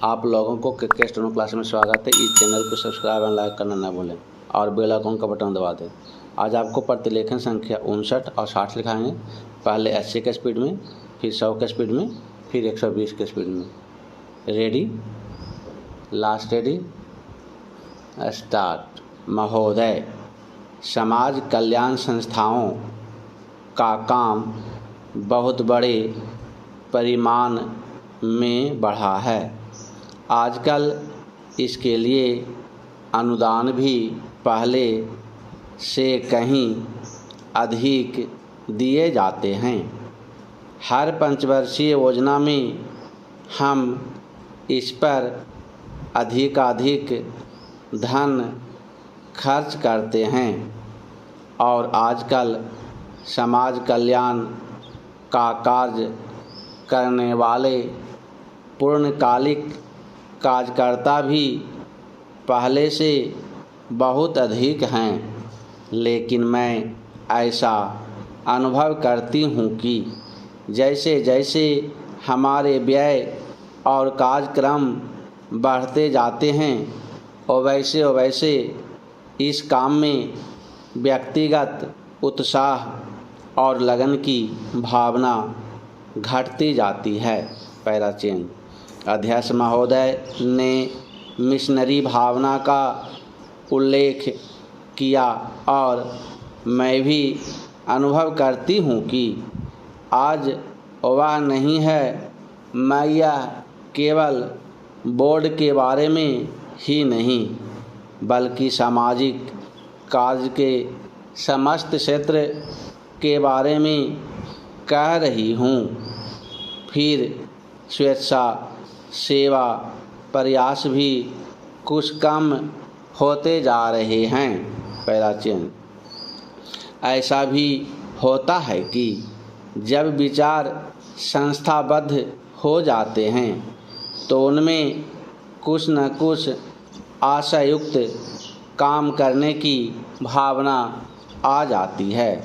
आप लोगों को के स्टोनो क्लास में स्वागत है। इस चैनल को सब्सक्राइब और लाइक करना ना भूलें और बेल आइकन का बटन दबा दें। आज आपको प्रतिलेखन संख्या 59 और 60 लिखाएंगे। पहले 80 के स्पीड में, फिर 100 के स्पीड में, फिर 120 के स्पीड में। Ready, last ready, start. महोदय, समाज कल्याण संस्थाओं का काम बहुत बड़े परिमाण में बढ़ा है। आजकल इसके लिए अनुदान भी पहले से कहीं अधिक दिए जाते हैं। हर पंचवर्षीय योजना में हम इस पर अधिकाधिक धन खर्च करते हैं और आजकल समाज कल्याण का कार्य करने वाले पूर्णकालिक कार्यकर्ता भी पहले से बहुत अधिक हैं, लेकिन मैं ऐसा अनुभव करती हूँ कि जैसे जैसे हमारे व्यय और कार्यक्रम बढ़ते जाते हैं और वैसे इस काम में व्यक्तिगत उत्साह और लगन की भावना घटती जाती है। Para change. अध्यक्ष महोदय ने मिशनरी भावना का उल्लेख किया और मैं भी अनुभव करती हूँ कि आज वह नहीं है। मैं यह केवल बोर्ड के बारे में ही नहीं बल्कि सामाजिक कार्य के समस्त क्षेत्र के बारे में कह रही हूँ। फिर स्वेच्छा सेवा प्रयास भी कुछ कम होते जा रहे हैं। पैराचेन। ऐसा भी होता है कि जब विचार संस्थाबद्ध हो जाते हैं तो उनमें कुछ न कुछ आशायुक्त काम करने की भावना आ जाती है।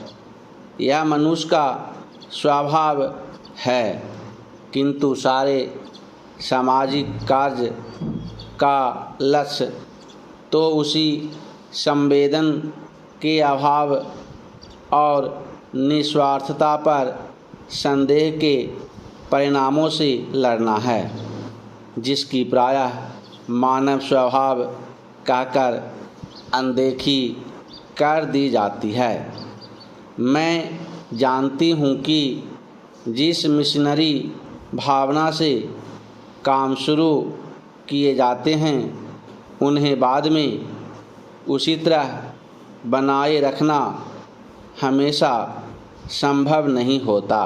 यह मनुष्य का स्वभाव है, किंतु सारे सामाजिक कार्य का लक्ष्य तो उसी संवेदन के अभाव और निस्वार्थता पर संदेह के परिणामों से लड़ना है, जिसकी प्रायः मानव स्वभाव कहकर अनदेखी कर दी जाती है। मैं जानती हूँ कि जिस मिशनरी भावना से काम शुरू किए जाते हैं उन्हें बाद में उसी तरह बनाए रखना हमेशा संभव नहीं होता,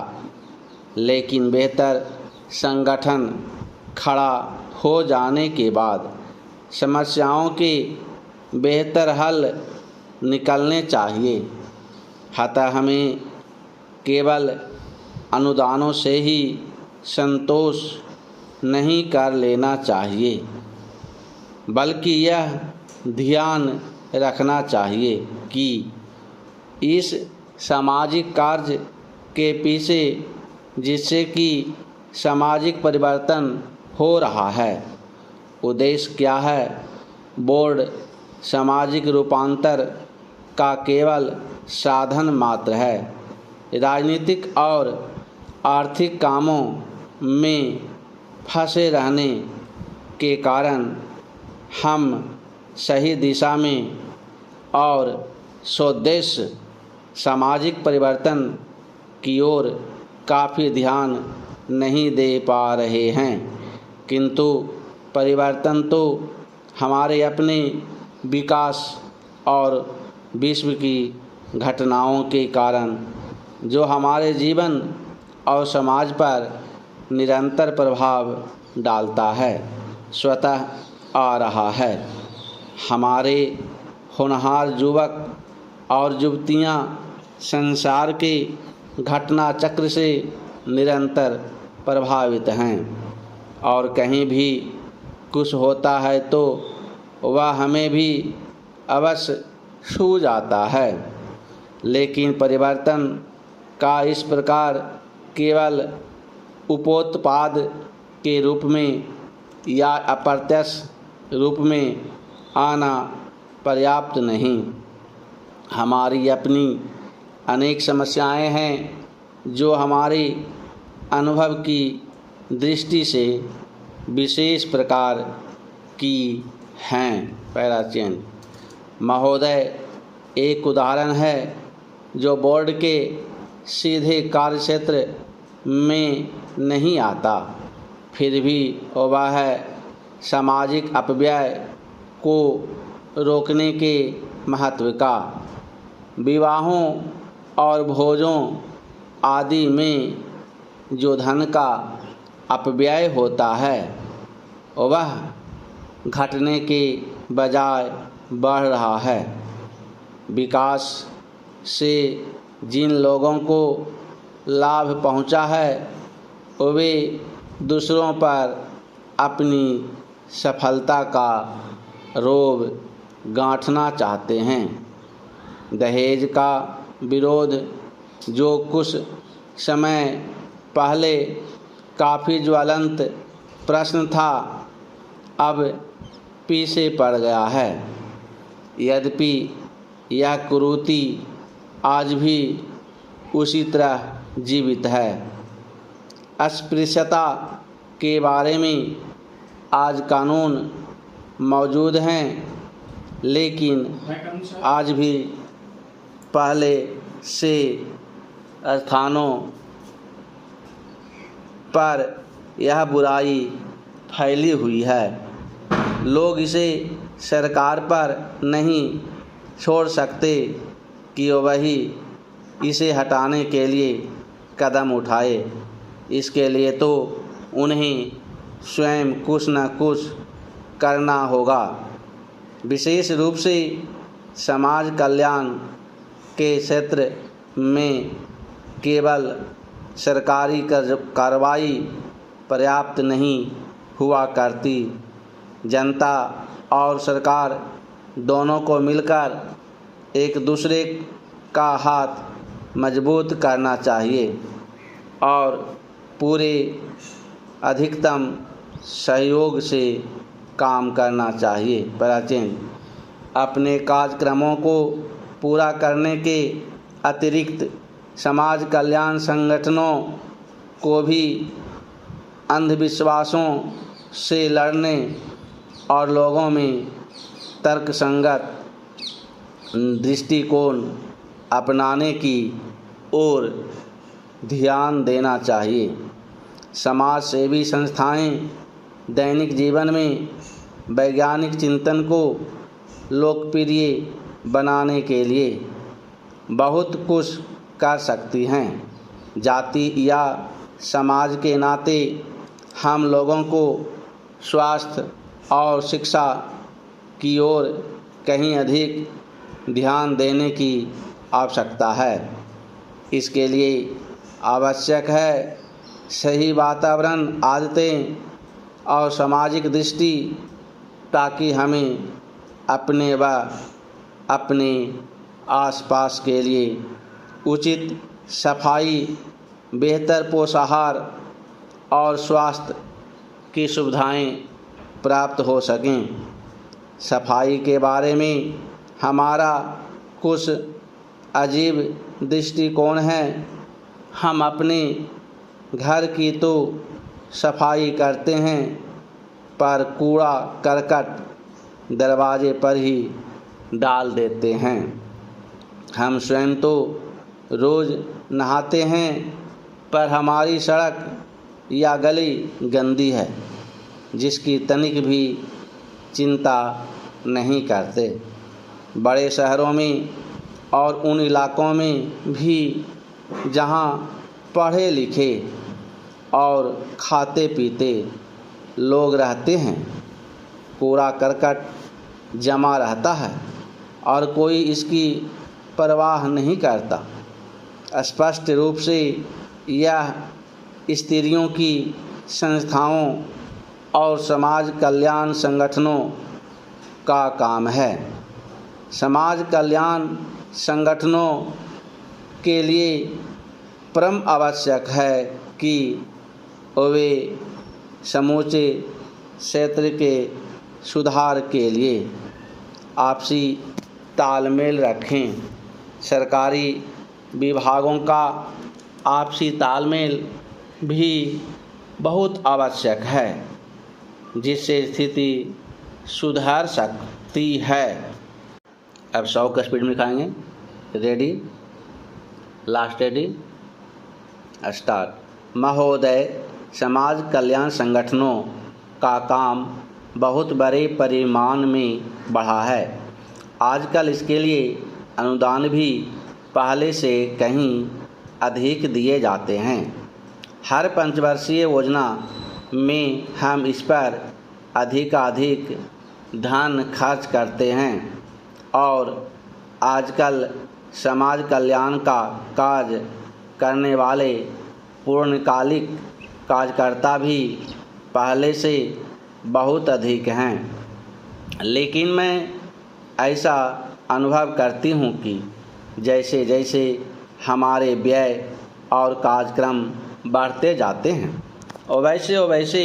लेकिन बेहतर संगठन खड़ा हो जाने के बाद समस्याओं के बेहतर हल निकलने चाहिए। अतः हमें केवल अनुदानों से ही संतोष नहीं कर लेना चाहिए, बल्कि यह ध्यान रखना चाहिए कि इस सामाजिक कार्य के पीछे जिससे कि सामाजिक परिवर्तन हो रहा है, उद्देश्य क्या है। बोर्ड सामाजिक रूपांतर का केवल साधन मात्र है। राजनीतिक और आर्थिक कामों में फंसे रहने के कारण हम सही दिशा में और स्वोद्देश्य सामाजिक परिवर्तन की ओर काफ़ी ध्यान नहीं दे पा रहे हैं, किंतु परिवर्तन तो हमारे अपने विकास और विश्व की घटनाओं के कारण जो हमारे जीवन और समाज पर निरंतर प्रभाव डालता है, स्वतः आ रहा है। हमारे होनहार युवक और युवतियाँ संसार के घटना चक्र से निरंतर प्रभावित हैं और कहीं भी कुछ होता है तो वह हमें भी अवश्य छू जाता है, लेकिन परिवर्तन का इस प्रकार केवल उपोत्पाद के रूप में या अप्रत्यक्ष रूप में आना पर्याप्त नहीं। हमारी अपनी अनेक समस्याएं हैं जो हमारे अनुभव की दृष्टि से विशेष प्रकार की हैं। पैराचेन महोदय एक उदाहरण है जो बोर्ड के सीधे कार्यक्षेत्र में नहीं आता, फिर भी वह सामाजिक अपव्यय को रोकने के महत्व का, विवाहों और भोजों आदि में जो धन का अपव्यय होता है वह घटने के बजाय बढ़ रहा है। विकास से जिन लोगों को लाभ पहुंचा है वे दूसरों पर अपनी सफलता का रोब गांठना चाहते हैं। दहेज का विरोध जो कुछ समय पहले काफ़ी ज्वलंत प्रश्न था, अब पीछे पड़ गया है। यद्यपि यह कुरीति आज भी उसी तरह जीवित है। अस्पृश्यता के बारे में आज कानून मौजूद हैं, लेकिन आज भी पहले से स्थानों पर यह बुराई फैली हुई है। लोग इसे सरकार पर नहीं छोड़ सकते कि वही इसे हटाने के लिए कदम उठाए। इसके लिए तो उन्हें स्वयं कुछ न कुछ करना होगा। विशेष रूप से समाज कल्याण के क्षेत्र में केवल सरकारी कार्रवाई पर्याप्त नहीं हुआ करती। जनता और सरकार दोनों को मिलकर एक दूसरे का हाथ मजबूत करना चाहिए और पूरे अधिकतम सहयोग से काम करना चाहिए। प्राचीन अपने कार्यक्रमों को पूरा करने के अतिरिक्त समाज कल्याण संगठनों को भी अंधविश्वासों से लड़ने और लोगों में तर्कसंगत दृष्टिकोण अपनाने की ओर ध्यान देना चाहिए। समाज सेवी संस्थाएं दैनिक जीवन में वैज्ञानिक चिंतन को लोकप्रिय बनाने के लिए बहुत कुछ कर सकती हैं। जाति या समाज के नाते हम लोगों को स्वास्थ्य और शिक्षा की ओर कहीं अधिक ध्यान देने की आवश्यकता है। इसके लिए आवश्यक है सही वातावरण, आदतें और सामाजिक दृष्टि, ताकि हमें अपने व अपने आसपास के लिए उचित सफाई, बेहतर पोषाहार और स्वास्थ्य की सुविधाएं प्राप्त हो सकें। सफाई के बारे में हमारा कुछ अजीब दृष्टिकोण है। हम अपने घर की तो सफाई करते हैं, पर कूड़ा करकट दरवाजे पर ही डाल देते हैं। हम स्वयं तो रोज़ नहाते हैं, पर हमारी सड़क या गली गंदी है, जिसकी तनिक भी चिंता नहीं करते। बड़े शहरों में और उन इलाकों में भी जहां पढ़े लिखे और खाते पीते लोग रहते हैं, कूड़ा करकट जमा रहता है और कोई इसकी परवाह नहीं करता। स्पष्ट रूप से यह स्त्रियों की संस्थाओं और समाज कल्याण संगठनों का काम है। समाज कल्याण संगठनों के लिए परम आवश्यक है कि वे समूचे क्षेत्र के सुधार के लिए आपसी तालमेल रखें। सरकारी विभागों का आपसी तालमेल भी बहुत आवश्यक है, जिससे स्थिति सुधर सकती है। अब 100 का स्पीड में लिखाएंगे। Ready, last ready, start. महोदय, समाज कल्याण संगठनों का काम बहुत बड़े परिमाण में बढ़ा है। आजकल इसके लिए अनुदान भी पहले से कहीं अधिक दिए जाते हैं। हर पंचवर्षीय योजना में हम इस पर अधिकाधिक धन खर्च करते हैं और आजकल समाज कल्याण का कार्य करने वाले पूर्णकालिक कार्यकर्ता भी पहले से बहुत अधिक हैं। लेकिन मैं ऐसा अनुभव करती हूँ कि जैसे जैसे हमारे व्यय और कार्यक्रम बढ़ते जाते हैं और वैसे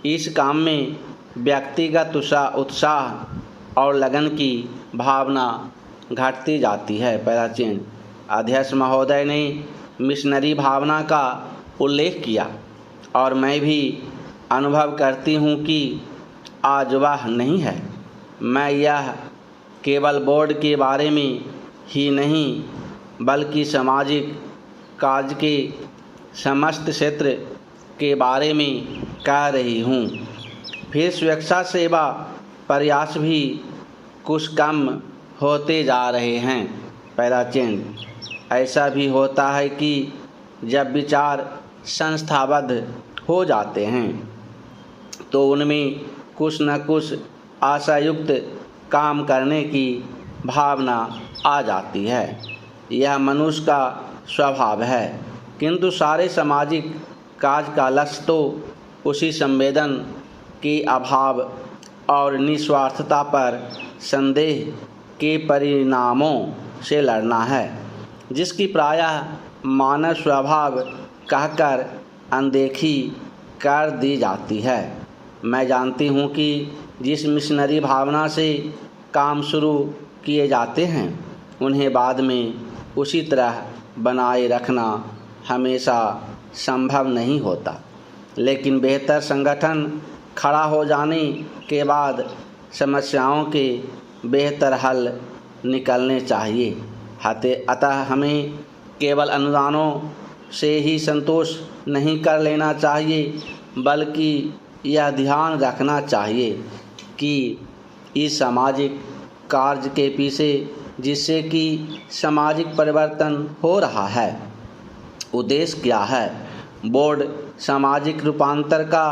इस काम में व्यक्तिगत उत्साह और लगन की भावना घटती जाती है। पहला चेंज। अध्यक्ष महोदय ने मिशनरी भावना का उल्लेख किया और मैं भी अनुभव करती हूँ कि आज वह नहीं है। मैं यह केवल बोर्ड के बारे में ही नहीं बल्कि सामाजिक कार्य के समस्त क्षेत्र के बारे में कह रही हूँ। फिर सुरक्षा सेवा प्रयास भी कुछ कम होते जा रहे हैं। पहला चेंज। ऐसा भी होता है कि जब विचार संस्थाबद्ध हो जाते हैं तो उनमें कुछ न कुछ आशायुक्त काम करने की भावना आ जाती है। यह मनुष्य का स्वभाव है, किंतु सारे सामाजिक कार्य का लक्ष्य तो उसी संवेदन के अभाव और निस्वार्थता पर संदेह के परिणामों से लड़ना है, जिसकी प्रायः मानव स्वभाव कहकर अनदेखी कर दी जाती है। मैं जानती हूँ कि जिस मिशनरी भावना से काम शुरू किए जाते हैं उन्हें बाद में उसी तरह बनाए रखना हमेशा संभव नहीं होता, लेकिन बेहतर संगठन खड़ा हो जाने के बाद समस्याओं के बेहतर हल निकलने चाहिए। अतः हमें केवल अनुदानों से ही संतोष नहीं कर लेना चाहिए, बल्कि यह ध्यान रखना चाहिए कि इस सामाजिक कार्य के पीछे जिससे कि सामाजिक परिवर्तन हो रहा है उद्देश्य क्या है। बोर्ड सामाजिक रूपांतर का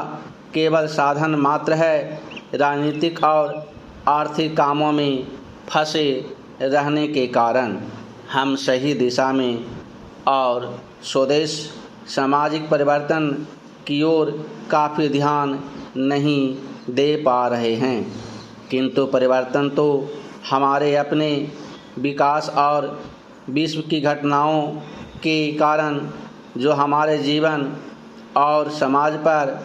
केवल साधन मात्र है। राजनीतिक और आर्थिक कामों में फंसे रहने के कारण हम सही दिशा में और स्वदेश सामाजिक परिवर्तन की ओर काफ़ी ध्यान नहीं दे पा रहे हैं, किंतु परिवर्तन तो हमारे अपने विकास और विश्व की घटनाओं के कारण जो हमारे जीवन और समाज पर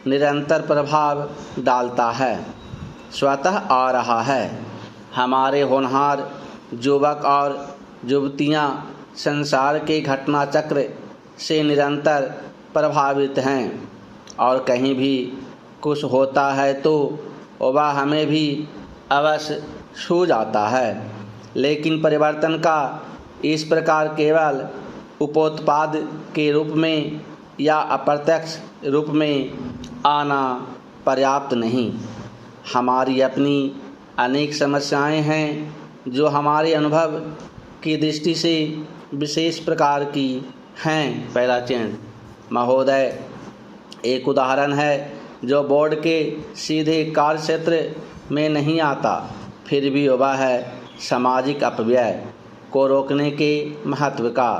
निरंतर प्रभाव डालता है स्वतः आ रहा है। हमारे होनहार युवक और युवतियाँ संसार के घटना चक्र से निरंतर प्रभावित हैं और कहीं भी कुछ होता है तो वह हमें भी अवश्य छू जाता है। लेकिन परिवर्तन का इस प्रकार केवल उपोत्पाद के रूप में या अप्रत्यक्ष रूप में आना पर्याप्त नहीं। हमारी अपनी अनेक समस्याएं हैं जो हमारे अनुभव की दृष्टि से विशेष प्रकार की हैं। पहला चेंज। महोदय, एक उदाहरण है जो बोर्ड के सीधे कार्य क्षेत्र में नहीं आता, फिर भी वह है सामाजिक अपव्यय को रोकने के महत्व का।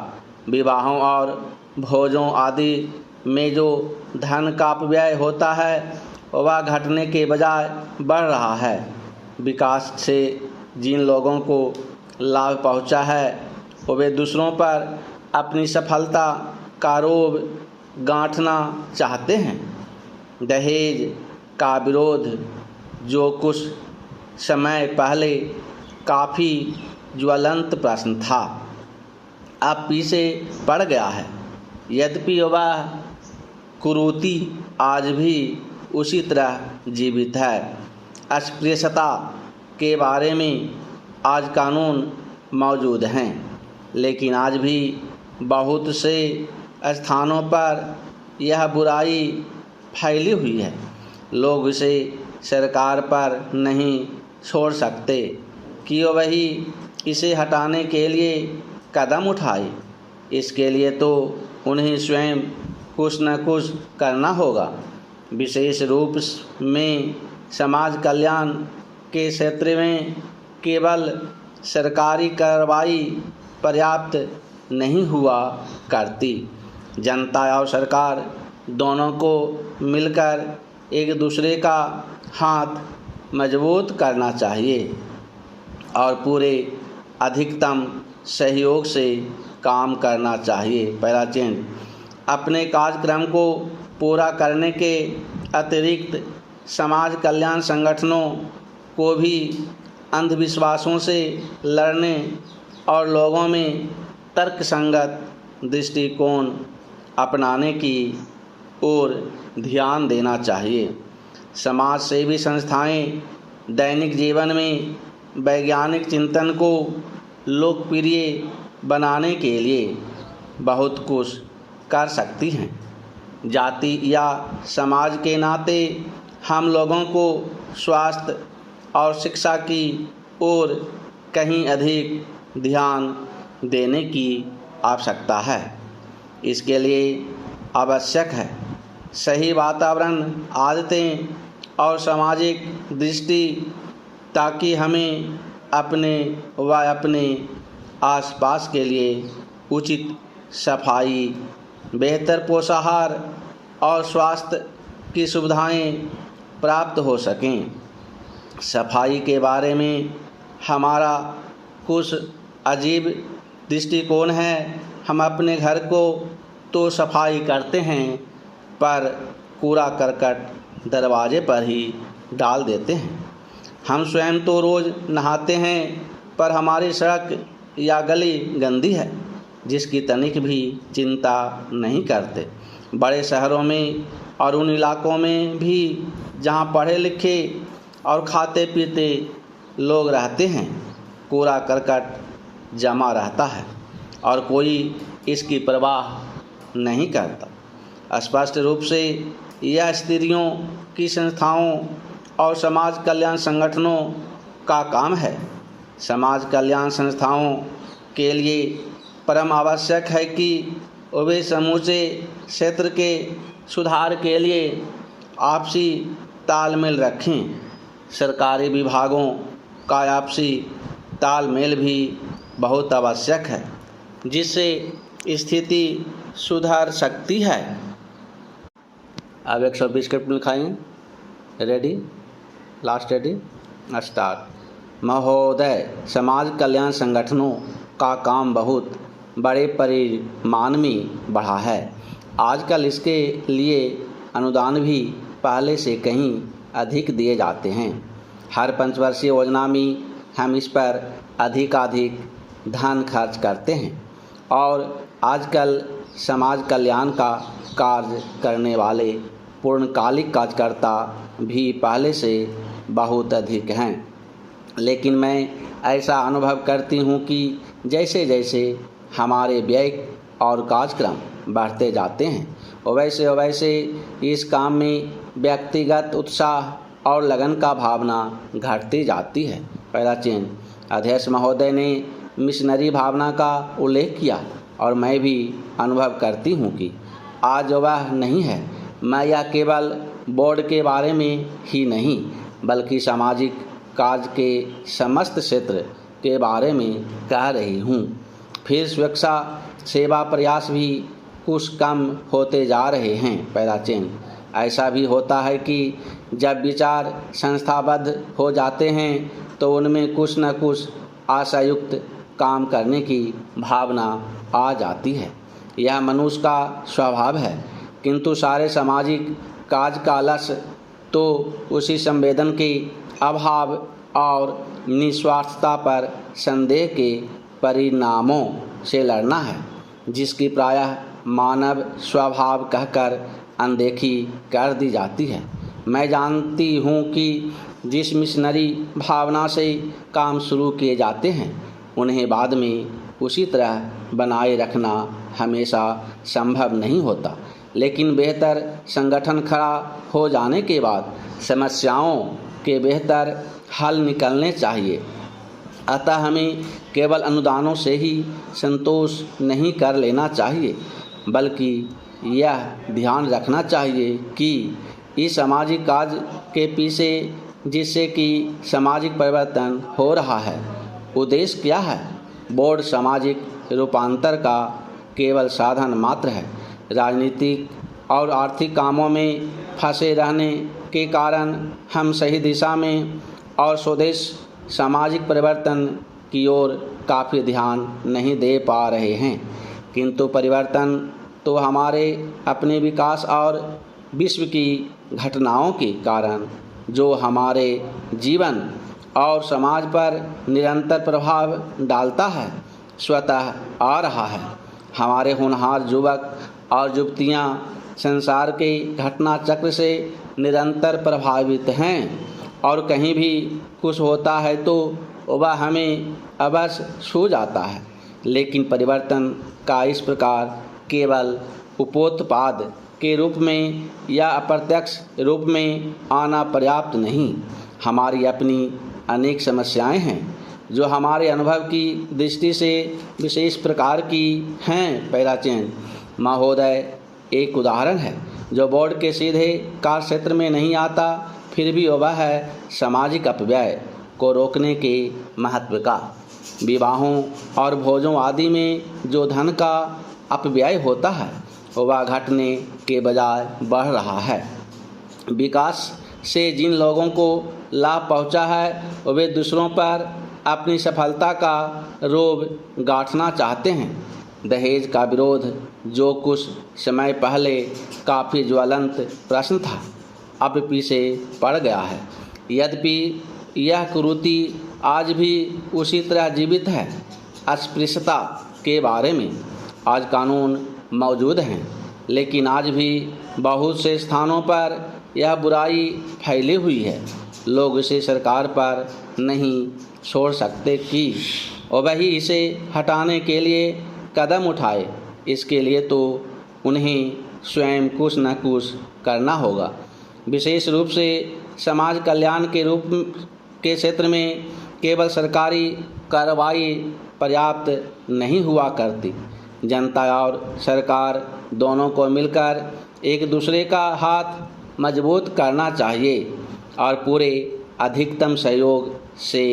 विवाहों और भोजों आदि में जो धन का अपव्यय होता है वह घटने के बजाय बढ़ रहा है। विकास से जिन लोगों को लाभ पहुंचा है वे दूसरों पर अपनी सफलता का रोब गांठना चाहते हैं। दहेज, का विरोध जो कुछ समय पहले काफ़ी ज्वलंत प्रश्न था, अब पीछे पड़ गया है। यद्यपि वह कुरीति आज भी उसी तरह जीवित है। अस्पृश्यता के बारे में आज कानून मौजूद हैं, लेकिन आज भी बहुत से स्थानों पर यह बुराई फैली हुई है। लोग इसे सरकार पर नहीं छोड़ सकते कि वही इसे हटाने के लिए कदम उठाए। इसके लिए तो उन्हें स्वयं कुछ न कुछ करना होगा। विशेष रूप में समाज कल्याण के क्षेत्र में केवल सरकारी कार्रवाई पर्याप्त नहीं हुआ करती। जनता और सरकार दोनों को मिलकर एक दूसरे का हाथ मजबूत करना चाहिए और पूरे अधिकतम सहयोग से काम करना चाहिए। पहला चिन्ह, अपने कार्यक्रम को पूरा करने के अतिरिक्त समाज कल्याण संगठनों को भी अंधविश्वासों से लड़ने और लोगों में तर्कसंगत दृष्टिकोण अपनाने की ओर ध्यान देना चाहिए। समाज सेवी संस्थाएं दैनिक जीवन में वैज्ञानिक चिंतन को लोकप्रिय बनाने के लिए बहुत कुछ कर सकती हैं। जाति या समाज के नाते हम लोगों को स्वास्थ्य और शिक्षा की ओर कहीं अधिक ध्यान देने की आवश्यकता है। इसके लिए आवश्यक है सही वातावरण, आदतें और सामाजिक दृष्टि, ताकि हमें अपने व अपने आसपास के लिए उचित सफाई, बेहतर पोषाहार और स्वास्थ्य की सुविधाएं प्राप्त हो सकें। सफाई के बारे में हमारा कुछ अजीब दृष्टिकोण है। हम अपने घर को तो सफाई करते हैं, पर कूड़ा करकट दरवाजे पर ही डाल देते हैं। हम स्वयं तो रोज़ नहाते हैं, पर हमारी सड़क या गली गंदी है, जिसकी तनिक भी चिंता नहीं करते। बड़े शहरों में और उन इलाकों में भी जहां पढ़े लिखे और खाते पीते लोग रहते हैं, कूड़ा करकट जमा रहता है और कोई इसकी परवाह नहीं करता। स्पष्ट रूप से यह स्त्रियों की संस्थाओं और समाज कल्याण संगठनों का काम है। समाज कल्याण संस्थाओं के लिए परम आवश्यक है कि वे समूचे क्षेत्र के सुधार के लिए आपसी तालमेल रखें। सरकारी विभागों का आपसी तालमेल भी बहुत आवश्यक है, जिससे स्थिति सुधर सकती है। अब 120 स्क्रिप्ट लिखाएंगे। Ready, last ready, start. महोदय, समाज कल्याण संगठनों का काम बहुत बड़े परिमाण में बढ़ा है। आजकल इसके लिए अनुदान भी पहले से कहीं अधिक दिए जाते हैं। हर पंचवर्षीय योजना में हम इस पर अधिकाधिक धन खर्च करते हैं और आजकल समाज कल्याण का कार्य करने वाले पूर्णकालिक कार्यकर्ता भी पहले से बहुत अधिक हैं। लेकिन मैं ऐसा अनुभव करती हूँ कि जैसे जैसे हमारे व्यय और कार्यक्रम बढ़ते जाते हैं, वैसे वैसे इस काम में व्यक्तिगत उत्साह और लगन का भावना घटती जाती है। पहला चिन्ह, अध्यक्ष महोदय ने मिशनरी भावना का उल्लेख किया और मैं भी अनुभव करती हूँ कि आज वह नहीं है। मैं यह केवल बोर्ड के बारे में ही नहीं, बल्कि सामाजिक कार्य के समस्त क्षेत्र के बारे में कह रही हूँ। फिर सुरक्षा सेवा प्रयास भी कुछ कम होते जा रहे हैं। पहला चिन्ह, ऐसा भी होता है कि जब विचार संस्थाबद्ध हो जाते हैं तो उनमें कुछ न कुछ आशायुक्त काम करने की भावना आ जाती है। यह मनुष्य का स्वभाव है, किंतु सारे सामाजिक कार्य का लक्ष्य तो उसी संवेदन के अभाव और निस्वार्थता पर संदेह के परिणामों से लड़ना है, जिसकी प्रायः मानव स्वभाव कहकर अनदेखी कर दी जाती है। मैं जानती हूँ कि जिस मिशनरी भावना से काम शुरू किए जाते हैं, उन्हें बाद में उसी तरह बनाए रखना हमेशा संभव नहीं होता, लेकिन बेहतर संगठन खड़ा हो जाने के बाद समस्याओं के बेहतर हल निकलने चाहिए। अतः हमें केवल अनुदानों से ही संतोष नहीं कर लेना चाहिए, बल्कि यह ध्यान रखना चाहिए कि इस सामाजिक कार्य के पीछे जिससे कि सामाजिक परिवर्तन हो रहा है, उद्देश्य क्या है। बोर्ड सामाजिक रूपांतर का केवल साधन मात्र है। राजनीतिक और आर्थिक कामों में फंसे रहने के कारण हम सही दिशा में और स्वदेश सामाजिक परिवर्तन की ओर काफ़ी ध्यान नहीं दे पा रहे हैं, किंतु परिवर्तन तो हमारे अपने विकास और विश्व की घटनाओं के कारण जो हमारे जीवन और समाज पर निरंतर प्रभाव डालता है, स्वतः आ रहा है। हमारे होनहार युवक और युवतियाँ संसार के घटना चक्र से निरंतर प्रभावित हैं, और कहीं भी कुछ होता है तो वह हमें अवश्य छू जाता है। लेकिन परिवर्तन का इस प्रकार केवल उपोत्पाद के रूप में या अप्रत्यक्ष रूप में आना पर्याप्त नहीं। हमारी अपनी अनेक समस्याएं हैं जो हमारे अनुभव की दृष्टि से विशेष प्रकार की हैं। पैराचेन महोदय एक उदाहरण है जो बोर्ड के सीधे कार्य क्षेत्र में नहीं आता, फिर भी वह है सामाजिक अपव्यय को रोकने के महत्व का। विवाहों और भोजों आदि में जो धन का अपव्यय होता है, वह घटने के बजाय बढ़ रहा है। विकास से जिन लोगों को लाभ पहुंचा है, वे दूसरों पर अपनी सफलता का रोब गांठना चाहते हैं। दहेज का विरोध जो कुछ समय पहले काफ़ी ज्वलंत प्रश्न था, अब पीछे पड़ गया है। यद्यपि यह कुरीति आज भी उसी तरह जीवित है। अस्पृश्यता के बारे में आज कानून मौजूद हैं, लेकिन आज भी बहुत से स्थानों पर यह बुराई फैली हुई है। लोग इसे सरकार पर नहीं छोड़ सकते कि वही इसे हटाने के लिए कदम उठाए। इसके लिए तो उन्हें स्वयं कुछ न कुछ करना होगा। विशेष रूप से समाज कल्याण के क्षेत्र में केवल सरकारी कार्रवाई पर्याप्त नहीं हुआ करती। जनता और सरकार दोनों को मिलकर एक दूसरे का हाथ मजबूत करना चाहिए और पूरे अधिकतम सहयोग से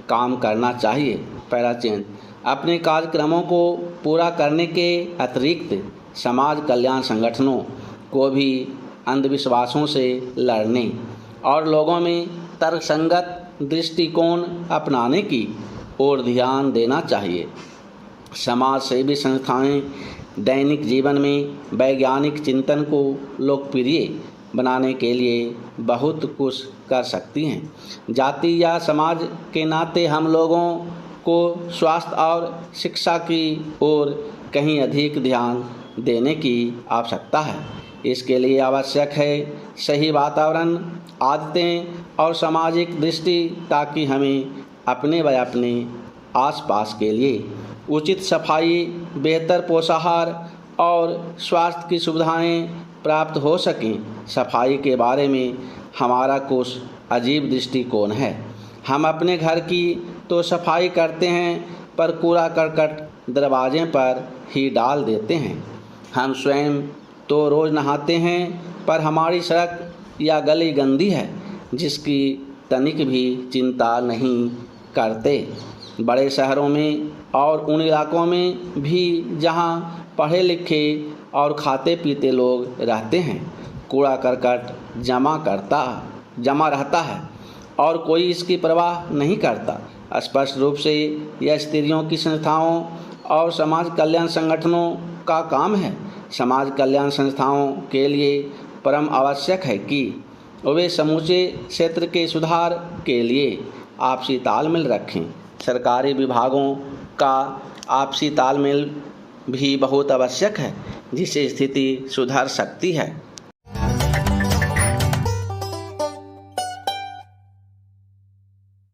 काम करना चाहिए। पैराचेन अपने कार्यक्रमों को पूरा करने के अतिरिक्त समाज कल्याण संगठनों को भी अंधविश्वासों से लड़ने और लोगों में तर्कसंगत दृष्टिकोण अपनाने की ओर ध्यान देना चाहिए। समाज सेवी संस्थाएं दैनिक जीवन में वैज्ञानिक चिंतन को लोकप्रिय बनाने के लिए बहुत कुछ कर सकती हैं। जाति या समाज के नाते हम लोगों को स्वास्थ्य और शिक्षा की ओर कहीं अधिक ध्यान देने की आवश्यकता है। इसके लिए आवश्यक है सही वातावरण, आदतें और सामाजिक दृष्टि, ताकि हमें अपने व अपने आसपास के लिए उचित सफाई, बेहतर पोषाहार और स्वास्थ्य की सुविधाएं प्राप्त हो सकें। सफाई के बारे में हमारा कुछ अजीब दृष्टिकोण है। हम अपने घर की तो सफाई करते हैं, पर कूड़ा करकट दरवाजे पर ही डाल देते हैं। हम स्वयं तो रोज़ नहाते हैं, पर हमारी सड़क या गली गंदी है, जिसकी तनिक भी चिंता नहीं करते। बड़े शहरों में और उन इलाकों में भी जहां पढ़े लिखे और खाते पीते लोग रहते हैं, कूड़ा करकट जमा रहता है और कोई इसकी परवाह नहीं करता। स्पष्ट रूप से यह स्त्रियों की संस्थाओं और समाज कल्याण संगठनों का काम है। समाज कल्याण संस्थाओं के लिए परम आवश्यक है कि वे समूचे क्षेत्र के सुधार के लिए आपसी तालमेल रखें। सरकारी विभागों का आपसी तालमेल भी बहुत आवश्यक है, जिससे स्थिति सुधर सकती है।